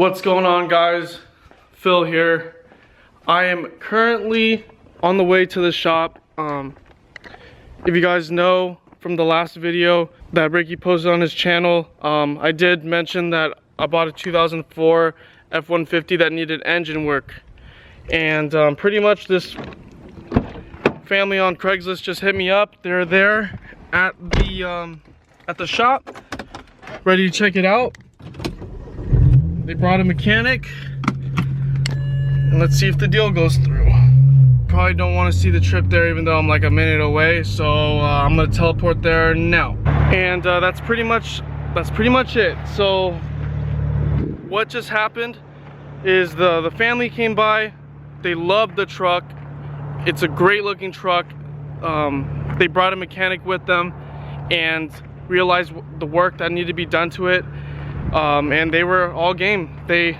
What's going on, guys? Phil here. I am currently on the way to the shop. If you guys know from the last video that Ricky posted on his channel, I did mention that I bought a 2004 F-150 that needed engine work, and pretty much this family on Craigslist just hit me up. They're there at the shop, ready to check it out. They brought a mechanic, and let's see if the deal goes through. Probably don't want to see the trip there, even though I'm like a minute away, so I'm gonna teleport there now. And that's pretty much it. So what just happened is the family came by. They loved the truck. It's a great looking truck. They brought a mechanic with them and realized the work that needed to be done to it. And they were all game. They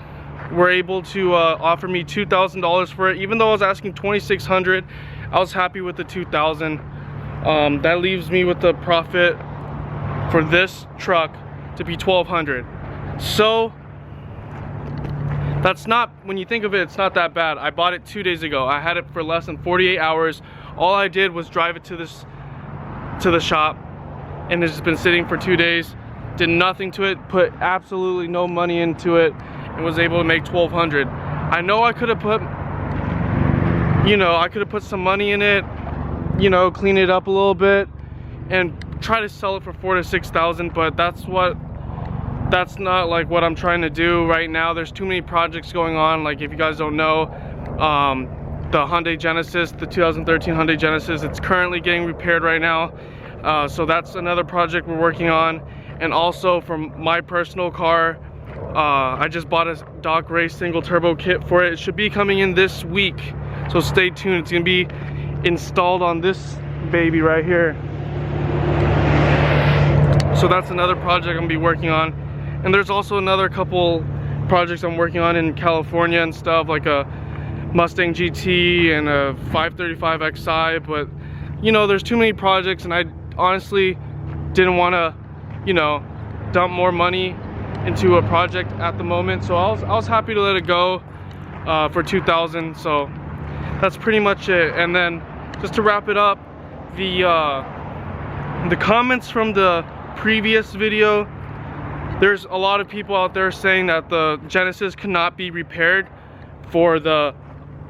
were able to offer me $2,000 for it. Even though I was asking $2,600, I was happy with the $2,000. That leaves me with the profit for this truck to be $1,200. So that's not, when you think of it, it's not that bad. I bought it 2 days ago. I had it for less than 48 hours. All I did was drive it to the shop, and it's just been sitting for 2 days. Did nothing to it, put absolutely no money into it, and was able to make $1,200. I know I could have put, some money in it, clean it up a little bit, and try to sell it for $4,000 to $6,000. But that's not like what I'm trying to do right now. There's too many projects going on. Like, if you guys don't know, the Hyundai Genesis, the 2013 Hyundai Genesis, it's currently getting repaired right now. So that's another project we're working on. And also from my personal car, I just bought a Doc Race single turbo kit for it. It should be coming in this week, so stay tuned. It's gonna be installed on this baby right here. So that's another project I'm gonna be working on. And there's also another couple projects I'm working on in California and stuff, like a Mustang GT and a 535 XI. But there's too many projects, and I honestly didn't want to dump more money into a project at the moment. So I was happy to let it go for $2,000. So that's pretty much it. And then just to wrap it up, the comments from the previous video, there's a lot of people out there saying that the Genesis cannot be repaired for the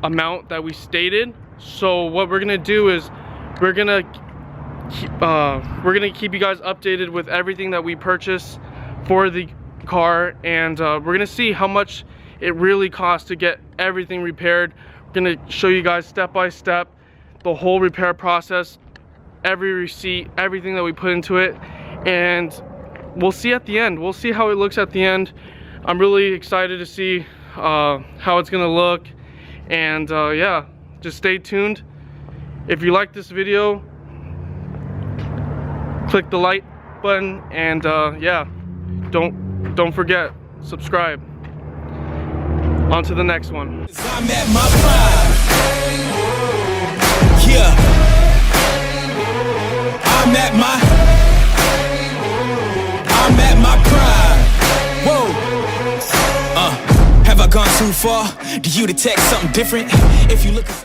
amount that we stated. So what we're gonna do is we're gonna keep you guys updated with everything that we purchase for the car, and we're gonna see how much it really costs to get everything repaired. We're gonna show you guys step by step the whole repair process, every receipt, everything that we put into it, and we'll see at the end. We'll see how it looks at the end. I'm really excited to see how it's gonna look, and yeah, just stay tuned. If you like this video, click the like button, and yeah, don't forget, subscribe. On to the next one. I'm at my prime. Yeah. I'm at my prime. Whoa. Have I gone too far? Do you detect something different? If you look